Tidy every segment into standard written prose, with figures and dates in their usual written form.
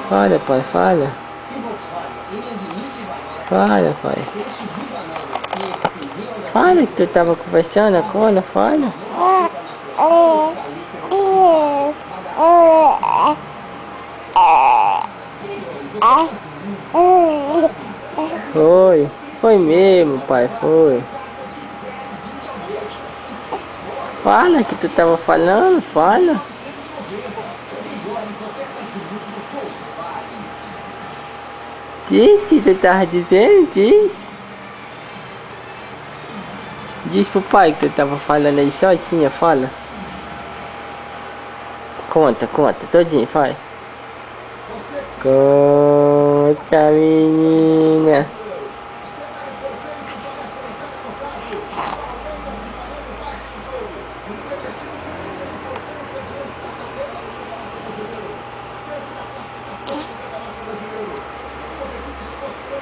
Fala, pai, fala. Fala, pai. Fala que tu tava conversando agora, fala. Foi, foi mesmo, pai, foi. Fala que tu tava falando, fala. Diz que tu tava dizendo, diz. Diz pro pai que tu tava falando aí sozinha, fala. Conta, conta, todinho, vai. Conta, menina.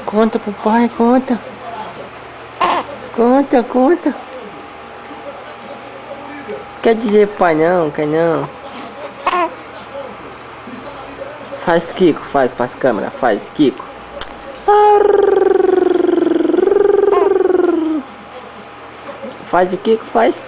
Conta pro pai, conta. Conta, conta. Quer dizer pai não, quer não. Faz Kiko, faz para as câmeras, faz Kiko. Faz o Kiko, faz.